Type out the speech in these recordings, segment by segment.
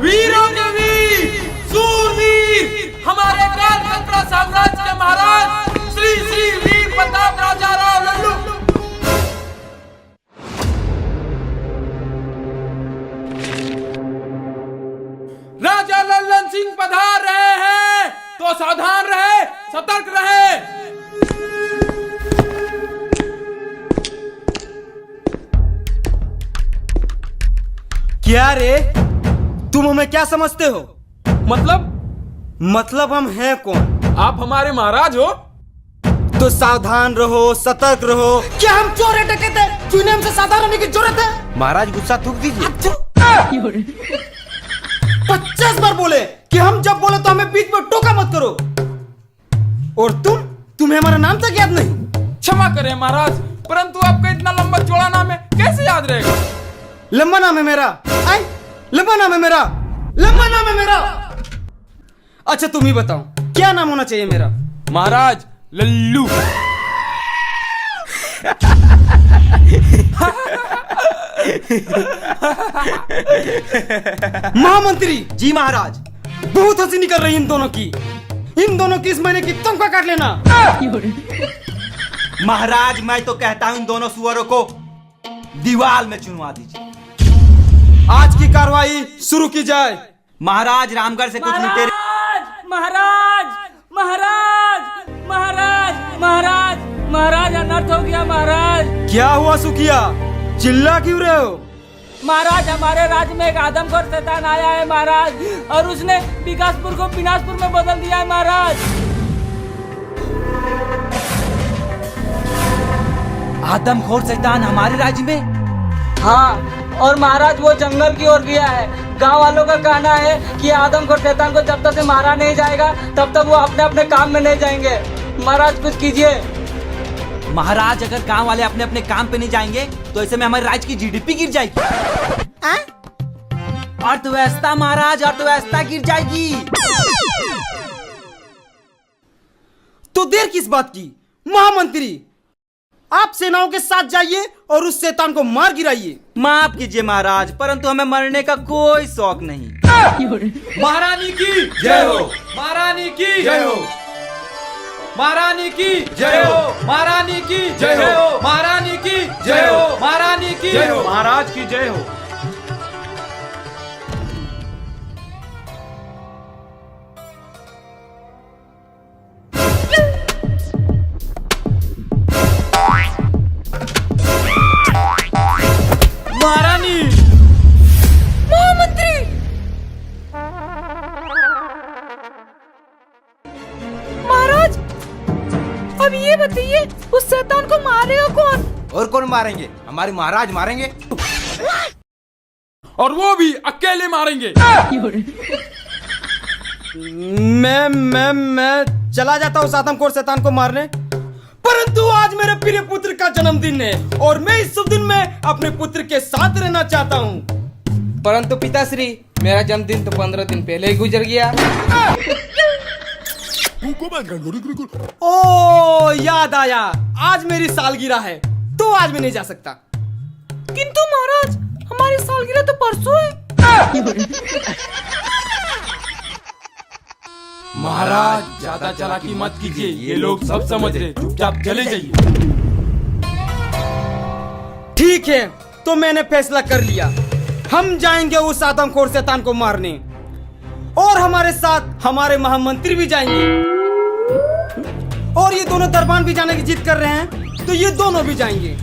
वीरों के वीर, सूरवीर, हमारे कालकत्रा साम्राज्य के महाराज श्री श्री वीर प्रताप राजा राव लल्लू। राजा लल्लन सिंह पधार रहे हैं, तो सावधान रहे, सतर्क रहे। क्या रे, तुम हमें क्या समझते हो? मतलब हम हैं कौन? आप हमारे महाराज हो। तो सावधान रहो, सतर्क रहो। क्या हम चोर है, डकैत है? तूने हमसे सावधान रहने की जरूरत है? महाराज गुस्सा थूक दीजिए। 50 बार बोले कि हम जब बोले तो हमें बीच में टोका मत करो। और तुम्हें हमारा नाम तक याद नहीं? क्षमा करें महाराज, परंतु आपका इतना लंबा चौड़ा नाम है, कैसे याद रहेगा? लंबा नाम है मेरा। लंबा नाम है मेरा, लंबा नाम है मेरा। अच्छा तुम ही बताओ, क्या नाम होना चाहिए मेरा? महाराज लल्लू। महामंत्री जी महाराज। बहुत हंसी निकल रही इन दोनों की। इन दोनों की इस महीने की तनख्वाह काट लेना। महाराज मैं तो कहता हूँ इन दोनों सुअरों को दीवार में चुनवा दीजिए। आज की कार्रवाई शुरू की जाए। महाराज रामगढ़ से कुछ लुटेरे। महाराज महाराज महाराज महाराज महाराज अनर्थ हो गया महाराज। क्या हुआ सुखिया, चिल्ला क्यों रहे हो? महाराज हमारे राज्य में एक आदमखोर शैतान आया है महाराज, और उसने विकासपुर को विनाशपुर में बदल दिया है महाराज। आदमखोर शैतान हमारे राज्य में? हाँ, और महाराज वो जंगल की ओर गया है। गांव वालों का कहना है कि आदमखोर शैतान को जब तक से मारा नहीं जाएगा तब तक वो अपने अपने काम में नहीं जाएंगे। महाराज कुछ कीजिए। महाराज अगर गांव वाले अपने अपने काम पे नहीं जाएंगे तो ऐसे में हमारे राज्य की जीडीपी गिर जाएगी। अर्थव्यवस्था महाराज, अर्थव्यवस्था गिर जाएगी। तो देर किस बात की? महामंत्री आप सेनाओं के साथ जाइए और उस शैतान को मार गिराइए। माफ कीजिए महाराज, परंतु हमें मरने का कोई शौक नहीं। महारानी की जय हो, महारानी की जय हो, महारानी की जय हो, महारानी की जय हो, महारानी की जय हो, महारानी की जय हो, महाराज की जय हो। महारानी। महामंत्री महाराज, अब ये बताइए उस शैतान को मारेगा कौन? और कौन मारेंगे? हमारे महाराज मारेंगे। और वो भी अकेले मारेंगे। मैं चला जाता हूँ आदमखोर शैतान को मारने, परंतु आज मेरे प्रिय पुत्र का जन्मदिन है और मैं इस शुभ दिन में अपने पुत्र के साथ रहना चाहता हूँ। परंतु पिताश्री, मेरा जन्मदिन तो 15 दिन पहले ही गुजर गया। ओ याद आया, आज मेरी सालगिरह है तो आज मैं नहीं जा सकता। किंतु महाराज हमारी सालगिरह तो परसों है। महाराज ज्यादा चालाकी मत कीजिए, ये लोग सब समझ रहे, चुपचाप चले जाइए। ठीक है, तो मैंने फैसला कर लिया। हम जाएंगे उस आदमखोर शैतान को मारने, और हमारे साथ हमारे महामंत्री भी जाएंगे, और ये दोनों दरबान भी जाने की जिद कर रहे हैं, तो ये दोनों भी जाएंगे।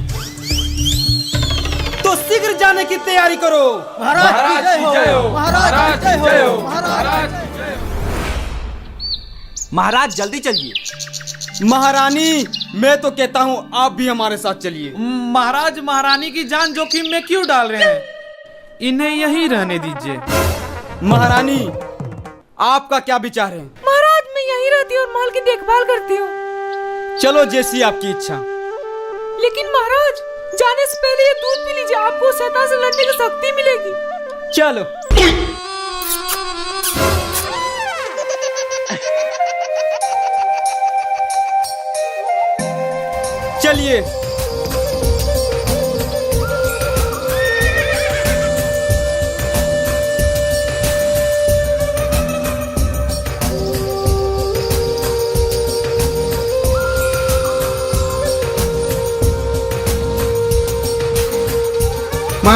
तो शीघ्र जाने की तैयारी करो। महाराज की जय हो, महाराज की जय हो, महाराज की जय हो। महाराज जल्दी चलिए। महारानी मैं तो कहता हूँ आप भी हमारे साथ चलिए। महाराज महारानी की जान जोखिम में क्यों डाल रहे हैं? इन्हें यहीं रहने दीजिए। महारानी आपका क्या विचार है? महाराज मैं यहीं रहती हूँ और माल की देखभाल करती हूँ। चलो जैसी आपकी इच्छा। लेकिन महाराज जाने से पहले ये दूध पी लीजिए, आपको शैतान से लड़ने की शक्ति मिलेगी। चलो। चलिए।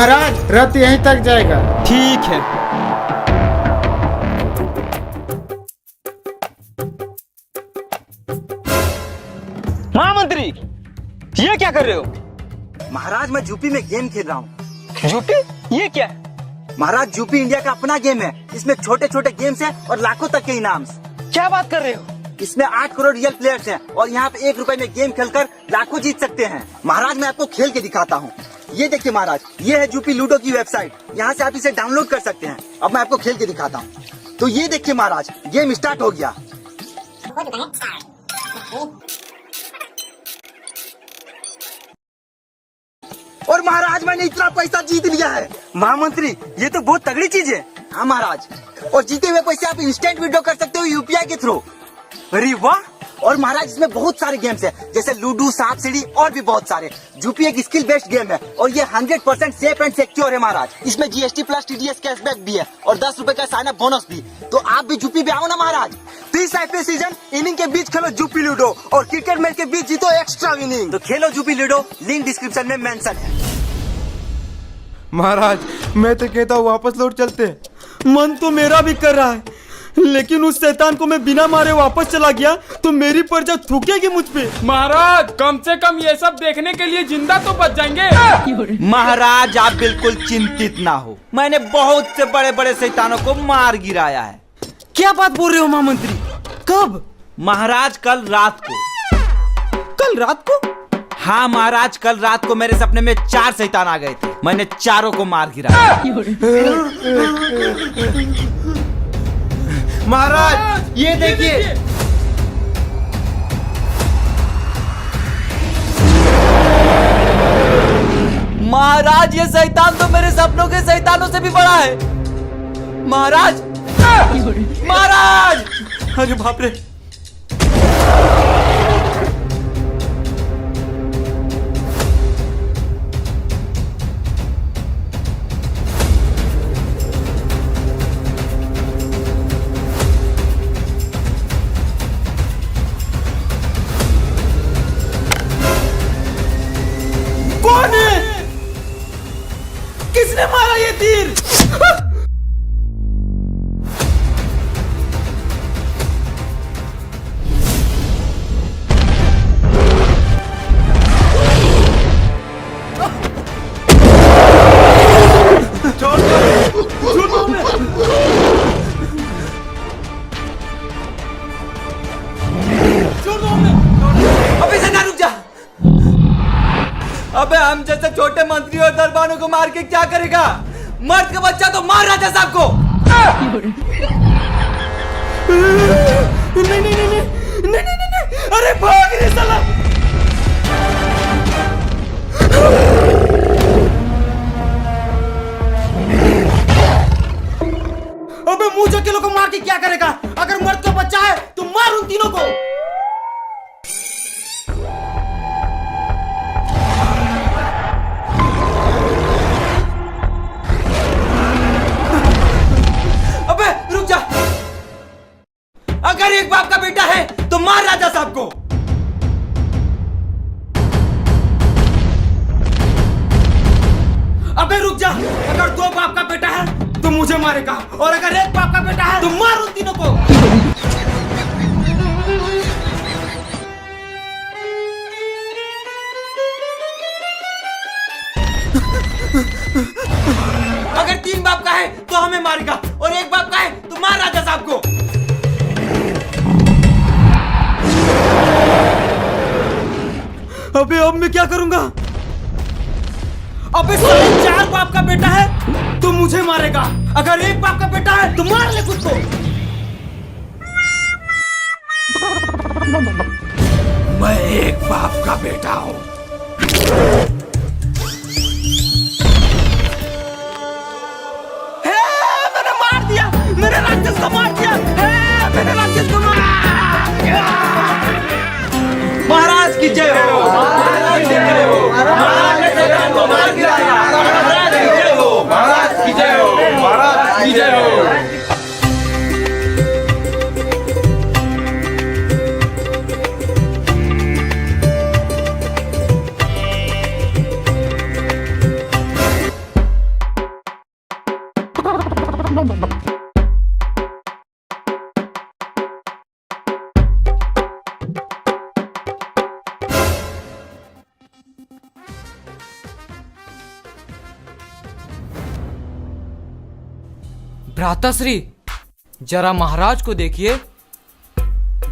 महाराज रथ यहीं तक जाएगा। ठीक है। महामंत्री, ये क्या कर रहे हो? महाराज मैं यूपी में गेम खेल रहा हूँ। यूपी? ये क्या है? महाराज यूपी इंडिया का अपना गेम है। इसमें छोटे छोटे गेम्स हैं और लाखों तक के इनाम। क्या बात कर रहे हो? इसमें 8 करोड़ रियल प्लेयर्स हैं और यहाँ पे 1 रुपए में गेम खेलकर लाखों जीत सकते हैं। महाराज मैं आपको खेल के दिखाता हूँ। ये देखिए महाराज, ये है यूपी लूडो की वेबसाइट। यहाँ से आप इसे डाउनलोड कर सकते हैं। अब मैं आपको खेल के दिखाता हूँ। तो ये देखिए महाराज, गेम स्टार्ट हो गया। और महाराज मैंने इतना पैसा जीत लिया है। महामंत्री ये तो बहुत तगड़ी चीज है। हाँ महाराज, और जीते हुए पैसे आप इंस्टेंट विड्रॉ कर सकते हो यूपीआई के थ्रू। अरे वाह! और महाराज इसमें बहुत सारे गेम्स हैं, जैसे लूडो, सांप सीढ़ी और भी बहुत सारे। यूपी एक स्किल बेस्ड गेम है और ये 100% सेफ एंड सिक्योर है महाराज। इसमें जीएसटी प्लस टीडीएस कैशबैक भी है और 10 रुपए का साइन अप बोनस भी। तो आप भी यूपी पे आओ ना महाराज। 30 आईपीएल सीजन इनिंग के बीच खेलो यूपी लूडो और क्रिकेट मैच के बीच जीतो एक्स्ट्रा विनिंग। तो खेलो यूपी लूडो, लिंक डिस्क्रिप्शन में मेंशन है। महाराज मैं तो कहता हूँ वापस लौट चलते। मन तो मेरा भी कर रहा है, लेकिन उस शैतान को मैं बिना मारे वापस चला गया तो मेरी प्रजा थूकेगी मुझ पे। महाराज कम से कम ये सब देखने के लिए जिंदा तो बच जाएंगे। महाराज आप बिल्कुल चिंतित ना हो, मैंने बहुत से बड़े बड़े शैतानों को मार गिराया है। क्या बात बोल रहे हो महामंत्री? कब? महाराज कल रात को। कल रात को? हाँ महाराज, कल रात को मेरे सपने में 4 शैतान आ गए थे। मैंने चारों को मार गिराया। महाराज ये देखिए। महाराज ये शैतान तो मेरे सपनों के शैतानों से भी बड़ा है। महाराज! महाराज! अरे बाप रे! कौन है? किसने मारा ये तीर? अबे शैतान रुक जा। अबे हम जैसे छोटे मंत्री और दरबारों को मार के क्या करेगा? मर्द का बच्चा तो मार राजा साहब को। नहीं, अरे भाग रे साला! अबे मुंह चक्के लोग को मार के क्या करेगा? अगर मर्द का बच्चा है तो मार उन तीनों को। अबे रुक जा। अगर एक बाप का बेटा है तो मार राजा साहब को। अबे रुक जा। अगर 2 बाप का बेटा है तो मुझे मारेगा, और अगर 1 बाप का बेटा है तो मार उन तीनों को। अगर 3 बाप का है तो हमें मारेगा और 1 बाप का है तो मार राजा साहब को। अबे अब मैं क्या करूंगा? अबे साले 4 बाप का बेटा है तो मुझे मारेगा, अगर 1 बाप का बेटा है तो मार ले खुद को। मैं एक बाप का बेटा हूँ। मैंने मार दिया, मैंने राक्षस को मार दिया, मैंने राक्षस को मार। महाराज की जय हो। महाराज की जय हो। महाराज ने शैतान को मार गिराया। महाराज की जय हो। महाराज की जय हो। महाराज की जय हो। भ्राताश्री, जरा महाराज को देखिए।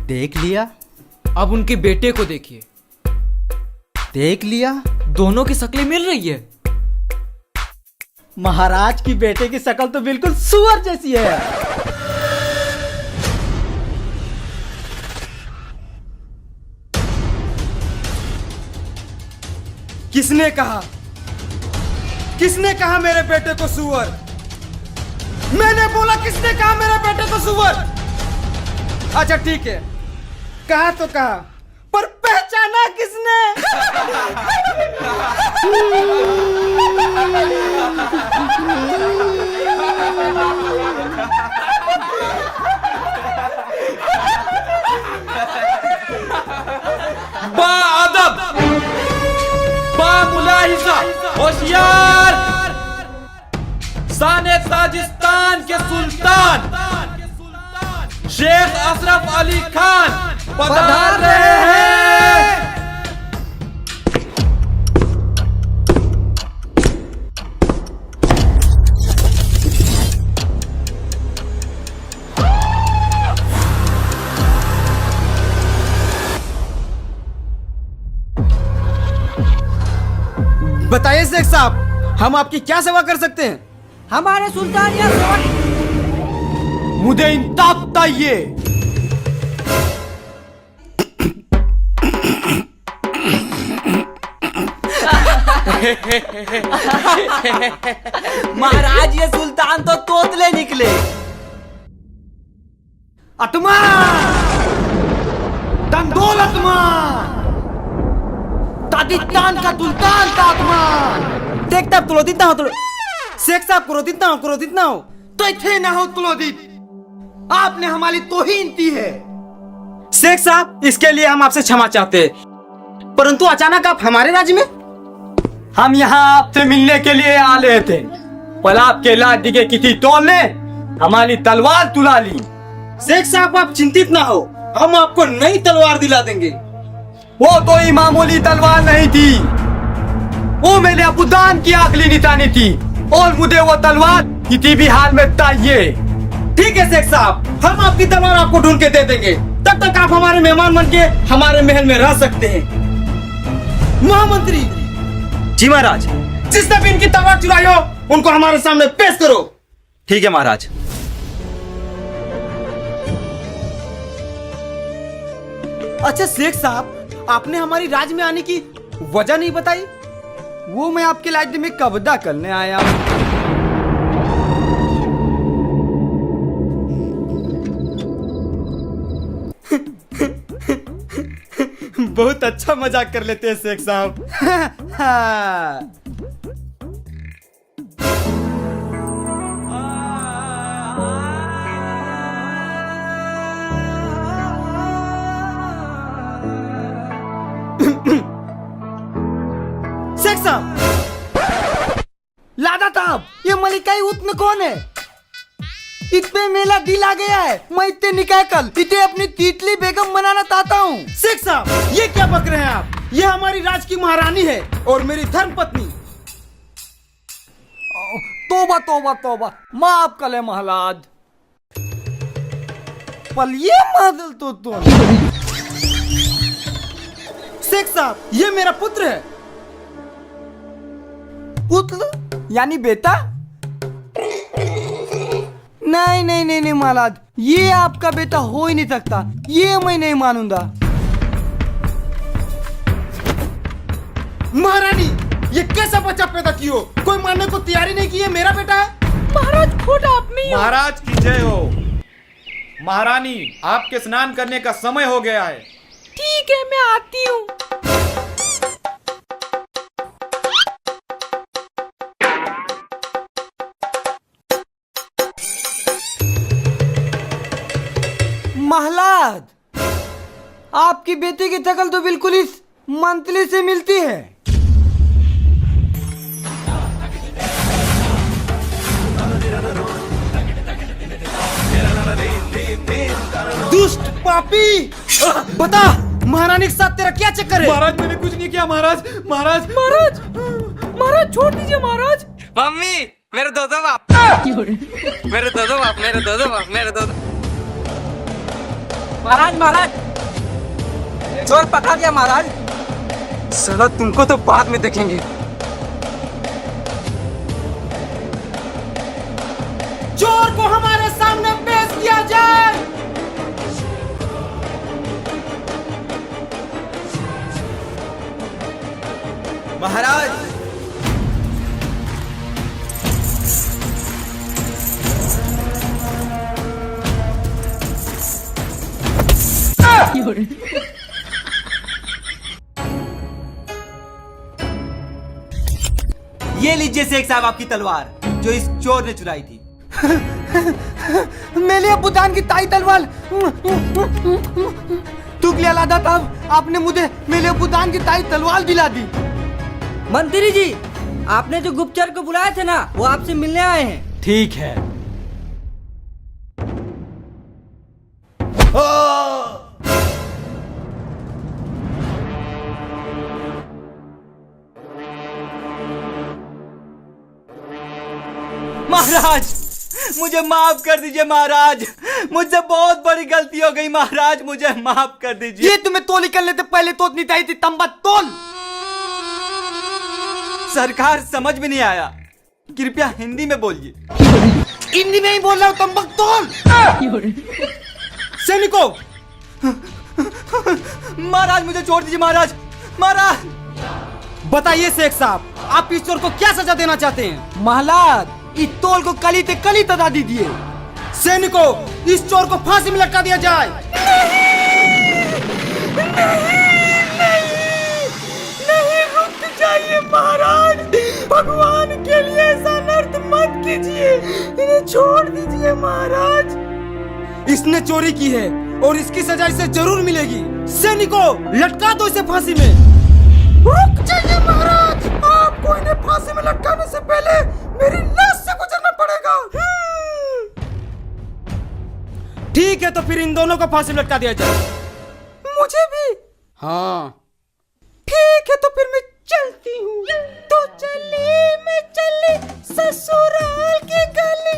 देख लिया। अब उनके बेटे को देखिए। देख लिया। दोनों की शक्लें मिल रही है। महाराज की बेटे की शक्ल तो बिल्कुल सुअर जैसी है। किसने कहा? किसने कहा मेरे बेटे को सुअर? मैंने बोला, किसने कहा मेरे बेटे को सुअर? अच्छा ठीक है, कहा तो कहा, पर पहचाना किसने? बाअदब, बामुलाहिजा, होशियार, शान ताजिस्तान के सुल्तान शेख अशरफ अली खान पधार रहे हैं। बताइए शेख साहब, हम आपकी क्या सेवा कर सकते हैं? हमारे सुल्तान या सेवा मुझे इंताफ चाहिए। महाराज, ये सुल्तान तो तोतले निकले। अतमा दंडोल अतमा, ताजिस्तान का सुल्तान का अतमा। देखता आप क्रोधित ना हो, शेख साहब क्रोधित ना हो, क्रोधित ना हो। तो इथे ना हो क्रोधित, आपने हमारी तौहीन की है। शेख साहब, इसके लिए हम आपसे क्षमा चाहते हैं, परंतु अचानक आप हमारे राज्य में? हम यहाँ आपसे मिलने के लिए आ रहे थे, पर आपके लाठी के किसी टोल ने हमारी तलवार तुला ली। शेख साहब, आप चिंतित ना हो, हम आपको नई तलवार दिला देंगे। वो तो ही मामूली तलवार नहीं थी, वो मेरे अबुदान की आखिरी निशानी थी, और मुझे वो तलवार किसी भी हाल में चाहिए। ठीक है शेख साहब, हम आपकी तलवार आपको ढूंढ के दे देंगे। तब तक आप हमारे मेहमान बन के हमारे महल में रह सकते हैं। महामंत्री जी महाराज। जिसने भी इनकी तलवार चुराई हो, उनको हमारे सामने पेश करो। ठीक है महाराज। अच्छा शेख साहब, आपने हमारी राज्य में आने की वजह नहीं बताई। वो मैं आपके राज्य में कब्जा करने आया हूँ। बहुत अच्छा मजाक कर लेते हैं शेख साहब। शेख साहब, लादा साहब, ये मलिकाई उतन कौन है? इतने मेला दिल आ गया है, मैं इतने निकाय कल इतने अपनी तीतली बेगम बनाना चाहता हूँ। शेख साहब, ये क्या बक रहे हैं आप? ये हमारी राज की महारानी है और मेरी धर्म पत्नी। तोबा तोबा तोबा, माफ करे महलाद। पल ये मादल तो शेख साहब, ये मेरा पुत्र है। पुत्र यानी बेटा? नहीं नहीं नहीं नहीं महाराज, ये आपका बेटा हो ही नहीं सकता, ये मैं नहीं मानूंगा। महारानी, ये कैसा बच्चा पैदा की हो? कोई मानने को तैयारी नहीं की है मेरा बेटा है। महाराज खुद आप में महाराज की जय हो। महारानी, आपके स्नान करने का समय हो गया है। ठीक है, मैं आती हूँ। महलाद, आपकी बेटी की शक्ल तो बिल्कुल इस मंतली से मिलती है। पापी, बता महारानी के साथ तेरा क्या चक्कर है? महाराज मैंने कुछ नहीं किया महाराज। महाराज महाराज महाराज छोड़ दीजिए महाराज। मम्मी मेरे दो बाप, मेरे दो बाप, मेरे दो बाप, मेरे दो। महाराज महाराज चोर पकड़ा गया महाराज। साला तुमको तो बाद में देखेंगे। चोर को हमारे सामने पेश किया जाए। महाराज ये लीजिए शेख साहब आपकी तलवार जो इस चोर ने चुराई थी। मेले बुदान की ताई तलवार। तुगलिया लादा साहब, आपने मुझे मेले बुदान की ताई तलवार दिला दी। मंत्री जी, आपने जो गुप्तचर को बुलाए थे ना, वो आपसे मिलने आए हैं। ठीक है। महाराज मुझे माफ कर दीजिए महाराज, मुझसे बहुत बड़ी गलती हो गई महाराज, मुझे माफ कर दीजिए। ये तुम्हें तोल निकलने से पहले तोतनी चाहिए थी, तंबा तोल। सरकार समझ में नहीं आया, कृपया हिंदी में बोलिए। हिंदी में ही बोल रहा हूँ, तंबक तोल। सैनिकों, महाराज मुझे छोड़ दीजिए महाराज। महाराज बताइए शेख साहब, आप इस चोर को क्या सजा देना चाहते हैं? महाराज, इस तोल को कली ते कली तदा दीजिए। सैनिकों, इस चोर को फांसी में लटका दिया जाए। नहीं रुक जाइए महाराज, भगवान के लिए ऐसा नर्त मत कीजिए, इन्हें छोड़ दीजिए महाराज। इसने चोरी की है और इसकी सजा इसे जरूर मिलेगी। सैनिकों, लटका दो इसे फांसी में। रुक जाइए महाराज, आपको इन्हें फांसी में लटकाने से पहले मेरी लाश से गुजरना पड़ेगा। ठीक है, तो फिर इन दोनों को फांसी में लटका दिया जाए। मुझे भी। हाँ ठीक है, तो फिर मैं चलती हूँ। तो चली मैं चली ससुराल की गली।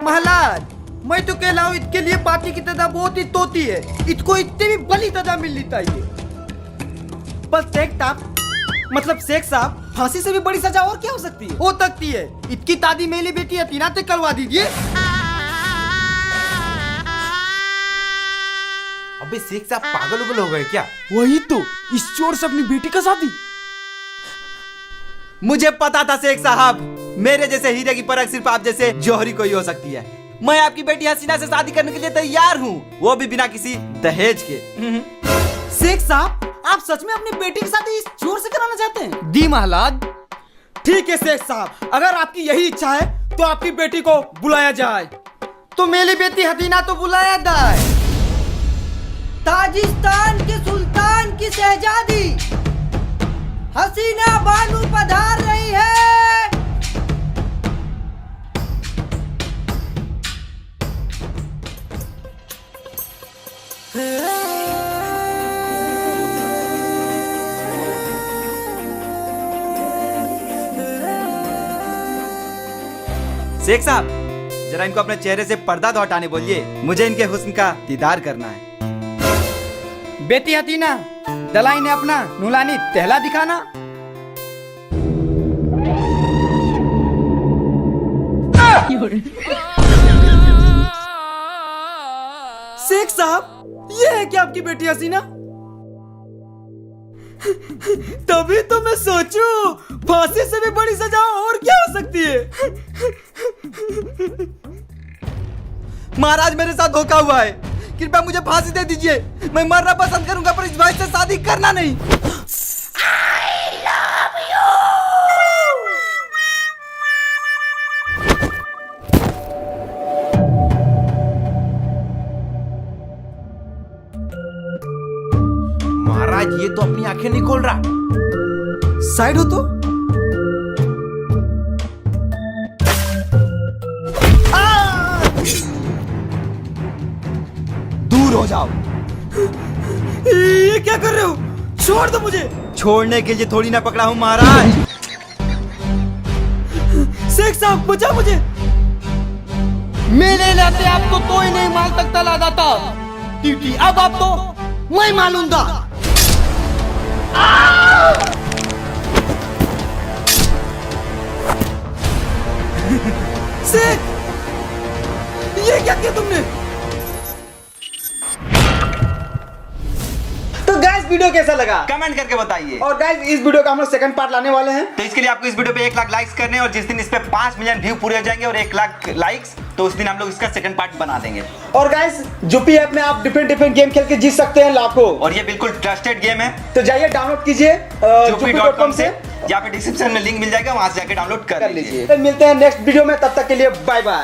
महाराज, मैं तो कहला हूँ, इसके लिए पापी की तदा बहुत ही तोती है, इसको इतनी भी बली तदा मिलनी चाहिए। पर शेख साहब, फांसी से भी बड़ी सजा और क्या हो सकती है? हो सकती है, इसकी दादी मेरी बेटी हतीना ते करवा दीजिए। अबे शेख साहब पागल उगल हो गए क्या? वही तो, इस चोर से अपनी बेटी का शादी। मुझे पता था शेख साहब, मेरे जैसे हीरे की परख सिर्फ आप जैसे जौहरी को ही हो सकती है। मैं आपकी बेटी हसीना से शादी करने के लिए तैयार हूँ, वो भी बिना किसी दहेज के। शेख साहब, आप सच में अपनी बेटी की शादी इस चोर से कराना चाहते हैं? दी महाराज। ठीक है शेख साहब, अगर आपकी यही इच्छा है तो आपकी बेटी को बुलाया जाए। तो मेरी बेटी हसीना तो बुलाया जाए। ताजिस्तान के सुल्तान की शहजादी हसीना बानू पधार रही है। शेख साहब, जरा इनको अपने चेहरे से पर्दा तो हटाने बोलिए, मुझे इनके हुस्न का दीदार करना है। बेटी हसीना, दलाई ने अपना नुलानी टहला दिखाना। शेख साहब, ये है क्या आपकी बेटी हसीना? तभी तो मैं सोचूं, फांसी से भी बड़ी सजा और क्या हो सकती है? महाराज मेरे साथ धोखा हुआ है, कृपया मुझे फांसी दे दीजिए। मैं मरना पसंद करूंगा पर इस भाई से शादी करना नहीं। महाराज ये तो अपनी आंखें नहीं खोल रहा। साइड हो तो। दूर हो जाओ। ये क्या कर रहे हो? छोड़ दो मुझे। छोड़ने के लिए थोड़ी ना पकड़ा हूँ महाराज। शेख साहब बचा मुझे। मेरे लाते आपको तो ही नहीं माल तक तला जाता टीटी, अब आप तो मैं मालूंगा। शेख, ये क्या किया तुमने? तो गाइस वीडियो कैसा लगा कमेंट करके बताइए। और गाइस इस वीडियो का हम लोग सेकंड पार्ट लाने वाले हैं। तो इसके लिए आपको इस वीडियो पे 1 लाख लाइक्स करने हैं और जिस दिन इस पे 5 मिलियन व्यू पूरे हो जाएंगे और 1 लाख लाइक्स, तो उस दिन हम लोग इसका सेकंड पार्ट बना देंगे। और गाइस जुपी ऐप में आप डिफरेंट गेम खेल के जीत सकते हैं लाखों। और ये बिल्कुल ट्रस्टेड गेम है। तो जाइए डाउनलोड कीजिए jupi.com से, यहाँ पे डिस्क्रिप्शन में लिंक मिल जाएगा, वहां से जाके डाउनलोड कर लीजिए। मिलते हैं नेक्स्ट वीडियो में, तब तक के लिए बाय बाय।